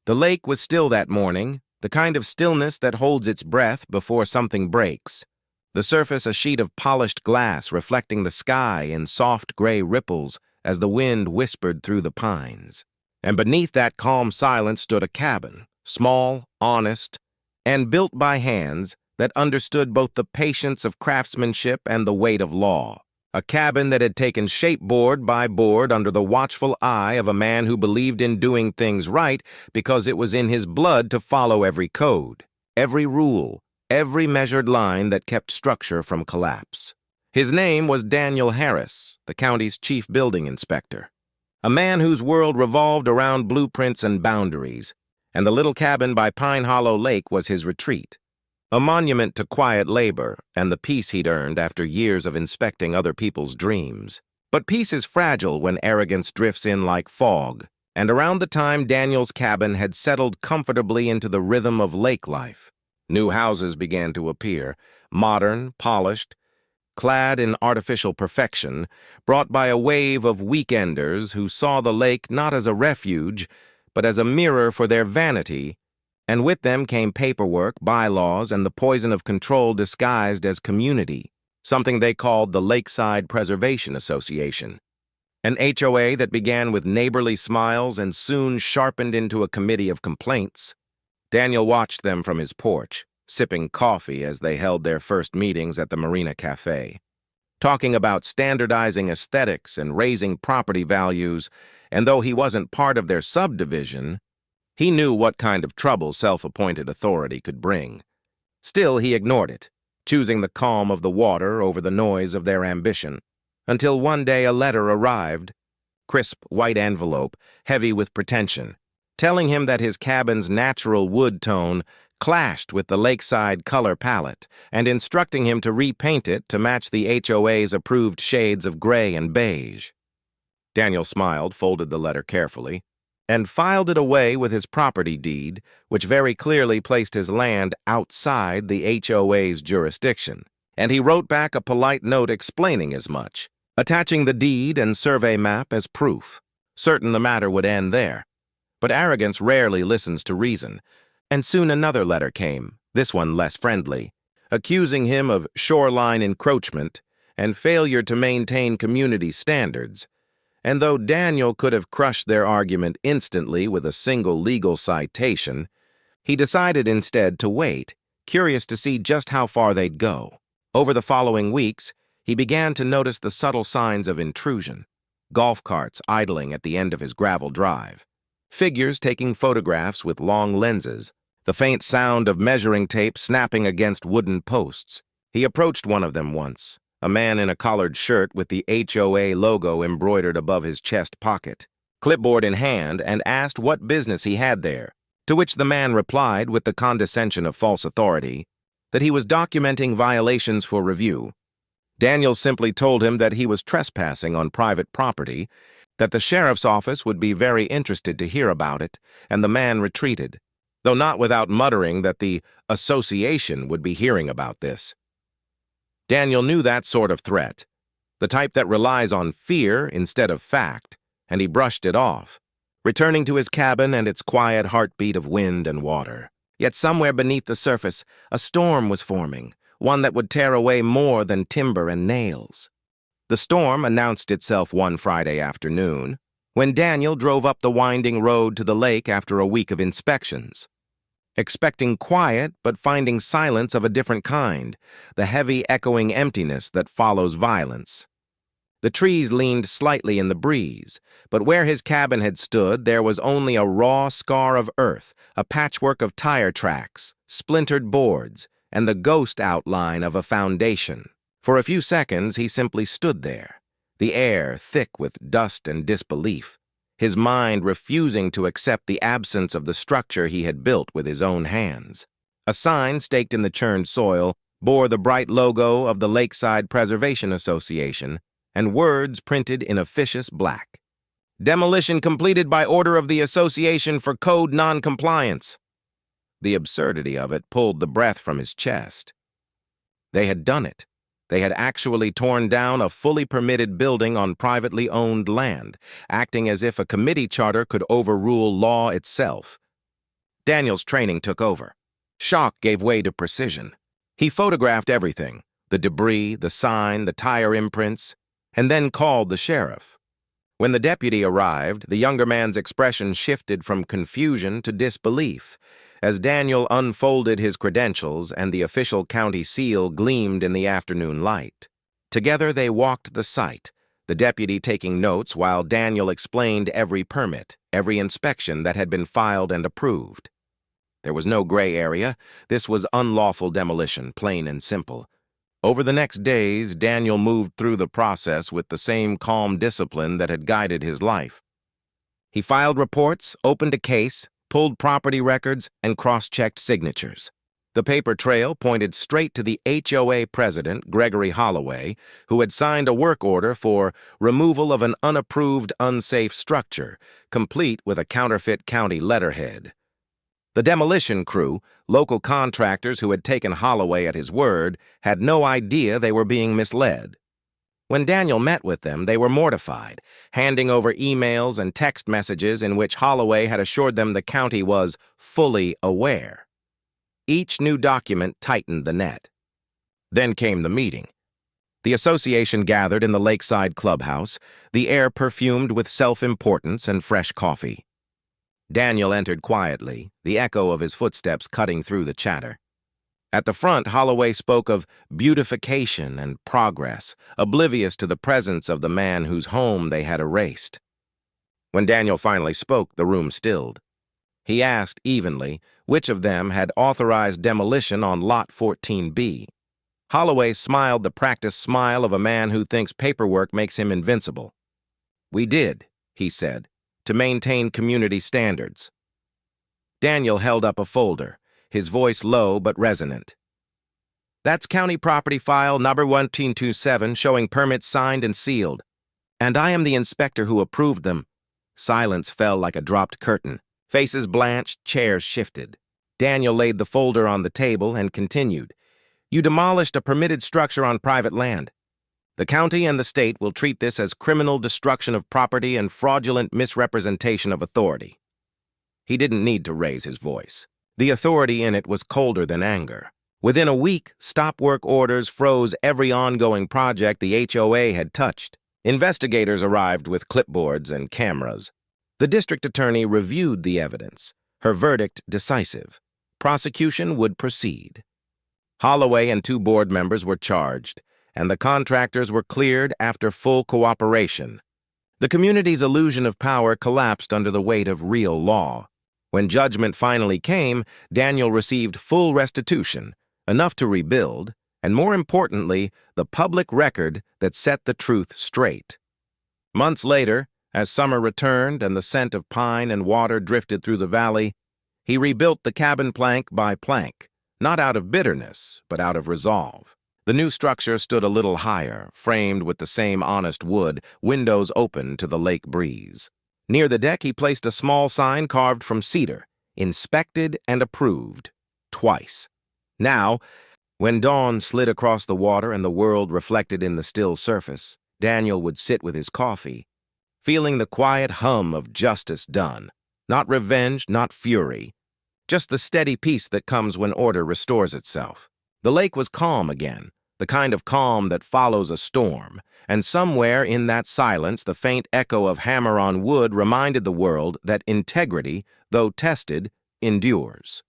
The lake was still that morning, the kind of stillness that holds its breath before something breaks. The surface a sheet of polished glass reflecting the sky in soft gray ripples as the wind whispered through the pines. And beneath that calm silence stood a cabin, small, honest, and built by hands that understood both the patience of craftsmanship and the weight of law. A cabin that had taken shape board by board under the watchful eye of a man who believed in doing things right because it was in his blood to follow every code, every rule, every measured line that kept structure from collapse. His name was Daniel Harris, the county's chief building inspector, a man whose world revolved around blueprints and boundaries, and the little cabin by Pine Hollow Lake was his retreat. A monument to quiet labor and the peace he'd earned after years of inspecting other people's dreams. But peace is fragile when arrogance drifts in like fog, and around the time Daniel's cabin had settled comfortably into the rhythm of lake life, new houses began to appear, modern, polished, clad in artificial perfection, brought by a wave of weekenders who saw the lake not as a refuge, but as a mirror for their vanity. And with them came paperwork, bylaws, and the poison of control disguised as community, something they called the Lakeside Preservation Association. An HOA that began with neighborly smiles and soon sharpened into a committee of complaints. Daniel watched them from his porch, sipping coffee as they held their first meetings at the Marina Cafe, talking about standardizing aesthetics and raising property values, and though he wasn't part of their subdivision, he knew what kind of trouble self-appointed authority could bring. Still, he ignored it, choosing the calm of the water over the noise of their ambition, until one day a letter arrived, crisp white envelope, heavy with pretension, telling him that his cabin's natural wood tone clashed with the lakeside color palette and instructing him to repaint it to match the HOA's approved shades of gray and beige. Daniel smiled, folded the letter carefully, and filed it away with his property deed, which very clearly placed his land outside the HOA's jurisdiction, and he wrote back a polite note explaining as much, attaching the deed and survey map as proof, certain the matter would end there. But arrogance rarely listens to reason, and soon another letter came, this one less friendly, accusing him of shoreline encroachment and failure to maintain community standards. And though Daniel could have crushed their argument instantly with a single legal citation, he decided instead to wait, curious to see just how far they'd go. Over the following weeks, he began to notice the subtle signs of intrusion. Golf carts idling at the end of his gravel drive, figures taking photographs with long lenses, the faint sound of measuring tape snapping against wooden posts. He approached one of them once, a man in a collared shirt with the HOA logo embroidered above his chest pocket, clipboard in hand, and asked what business he had there, to which the man replied with the condescension of false authority that he was documenting violations for review. Daniel simply told him that he was trespassing on private property, that the sheriff's office would be very interested to hear about it, and the man retreated, though not without muttering that the association would be hearing about this. Daniel knew that sort of threat, the type that relies on fear instead of fact, and he brushed it off, returning to his cabin and its quiet heartbeat of wind and water. Yet somewhere beneath the surface, a storm was forming, one that would tear away more than timber and nails. The storm announced itself one Friday afternoon, when Daniel drove up the winding road to the lake after a week of inspections. Expecting quiet, but finding silence of a different kind, the heavy echoing emptiness that follows violence. The trees leaned slightly in the breeze, but where his cabin had stood, there was only a raw scar of earth, a patchwork of tire tracks, splintered boards, and the ghost outline of a foundation. For a few seconds, he simply stood there, the air thick with dust and disbelief, his mind refusing to accept the absence of the structure he had built with his own hands. A sign staked in the churned soil bore the bright logo of the Lakeside Preservation Association and words printed in officious black. Demolition completed by order of the association for code non-compliance. The absurdity of it pulled the breath from his chest. They had done it. They had actually torn down a fully permitted building on privately owned land, acting as if a committee charter could overrule law itself. Daniel's training took over. Shock gave way to precision. He photographed everything, the debris, the sign, the tire imprints, and then called the sheriff. When the deputy arrived, the younger man's expression shifted from confusion to disbelief as Daniel unfolded his credentials and the official county seal gleamed in the afternoon light. Together they walked the site, the deputy taking notes while Daniel explained every permit, every inspection that had been filed and approved. There was no gray area. This was unlawful demolition, plain and simple. Over the next days, Daniel moved through the process with the same calm discipline that had guided his life. He filed reports, opened a case, pulled property records, and cross-checked signatures. The paper trail pointed straight to the HOA president, Gregory Holloway, who had signed a work order for removal of an unapproved, unsafe structure, complete with a counterfeit county letterhead. The demolition crew, local contractors who had taken Holloway at his word, had no idea they were being misled. When Daniel met with them, they were mortified, handing over emails and text messages in which Holloway had assured them the county was fully aware. Each new document tightened the net. Then came the meeting. The association gathered in the Lakeside clubhouse, the air perfumed with self-importance and fresh coffee. Daniel entered quietly, the echo of his footsteps cutting through the chatter. At the front, Holloway spoke of beautification and progress, oblivious to the presence of the man whose home they had erased. When Daniel finally spoke, the room stilled. He asked evenly which of them had authorized demolition on Lot 14B. Holloway smiled the practiced smile of a man who thinks paperwork makes him invincible. "We did," he said, "to maintain community standards." Daniel held up a folder, his voice low but resonant. "That's county property file number 1327 showing permits signed and sealed. And I am the inspector who approved them." Silence fell like a dropped curtain. Faces blanched, chairs shifted. Daniel laid the folder on the table and continued. "You demolished a permitted structure on private land. The county and the state will treat this as criminal destruction of property and fraudulent misrepresentation of authority." He didn't need to raise his voice. The authority in it was colder than anger. Within a week, stop work orders froze every ongoing project the HOA had touched. Investigators arrived with clipboards and cameras. The district attorney reviewed the evidence, her verdict decisive. Prosecution would proceed. Holloway and 2 board members were charged, and the contractors were cleared after full cooperation. The community's illusion of power collapsed under the weight of real law. When judgment finally came, Daniel received full restitution, enough to rebuild, and more importantly, the public record that set the truth straight. Months later, as summer returned and the scent of pine and water drifted through the valley, he rebuilt the cabin plank by plank, not out of bitterness, but out of resolve. The new structure stood a little higher, framed with the same honest wood, windows open to the lake breeze. Near the deck, he placed a small sign carved from cedar, inspected and approved, twice. Now, when dawn slid across the water and the world reflected in the still surface, Daniel would sit with his coffee, feeling the quiet hum of justice done. Not revenge, not fury, just the steady peace that comes when order restores itself. The lake was calm again, the kind of calm that follows a storm, and somewhere in that silence the faint echo of hammer on wood reminded the world that integrity, though tested, endures.